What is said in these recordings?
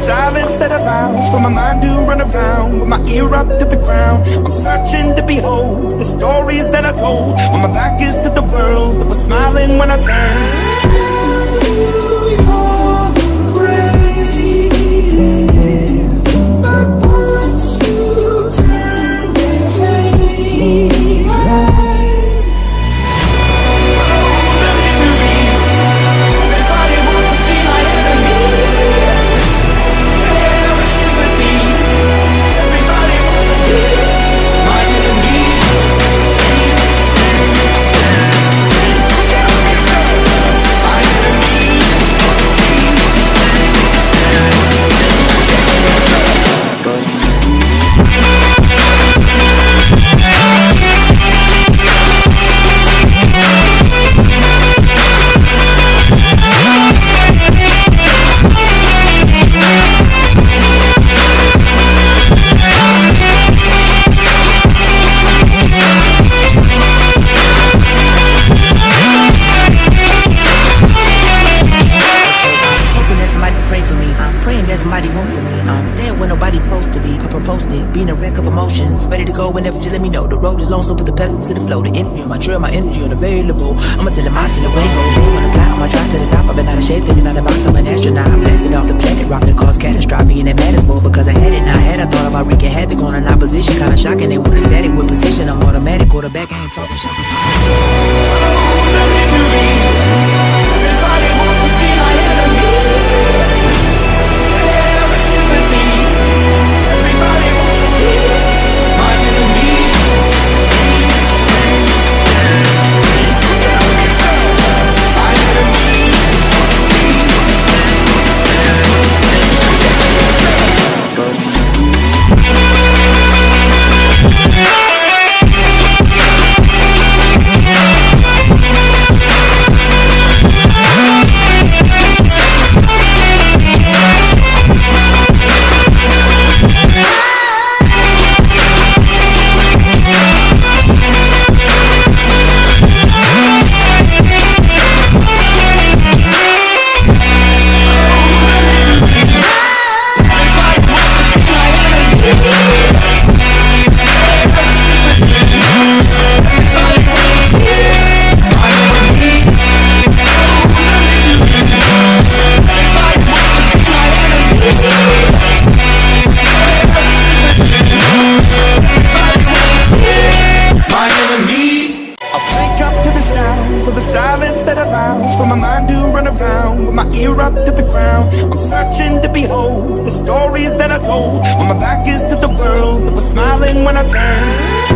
silence that allows for my mind to run around with my ear up to the ground. I'm searching to behold the stories that I told when my back is to the world that was smiling when I turned. Being a wreck of emotions, ready to go whenever you let me know. The road is long, so put the pedal to the flow. The energy on my trail, my energy unavailable. I'ma tell him I send away, go. They wanna fly on my drive to the top. I've been out of shape, thinking out of box. I'm an astronaut. I'm blasted off the planet, rock that caused catastrophe. And it matters more because I had it, now I had. I thought about wreaking havoc on an opposition. Kinda shocking, they with a static with position. I'm automatic, quarterback, I ain't talking shit. Everybody wants to be my enemy. Share the sympathy. Everybody wants to be my enemy. For my mind to run around with my ear up to the ground. I'm searching to behold the stories that I told when my back is to the world that was smiling when I turned.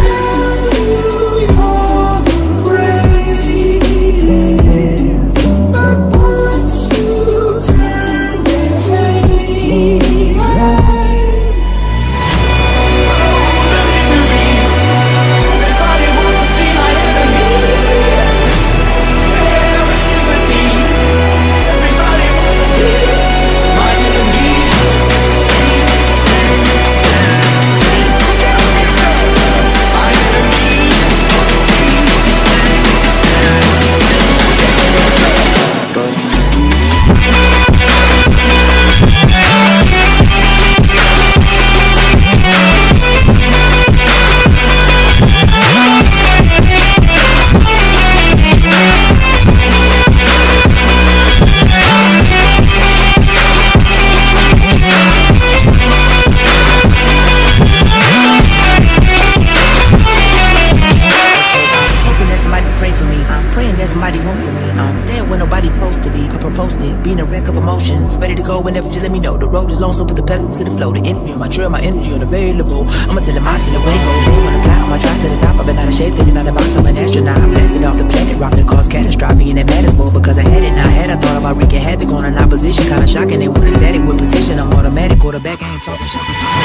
Being a wreck of emotions, ready to go whenever you let me know. The road is long, so put the pedal to the flow. The energy on my trail, my energy unavailable. I'ma tell him I send away, go. They wanna fly on my drive to the top. I've been out of shape, thinking out of box. I'm an astronaut. I'm blasted off the planet, rock that caused catastrophe. And it matters more because I had it, now I had. I thought about wreaking havoc on an opposition. Kinda shocking, they with a static with position. I'm automatic, quarterback, I ain't talking shit.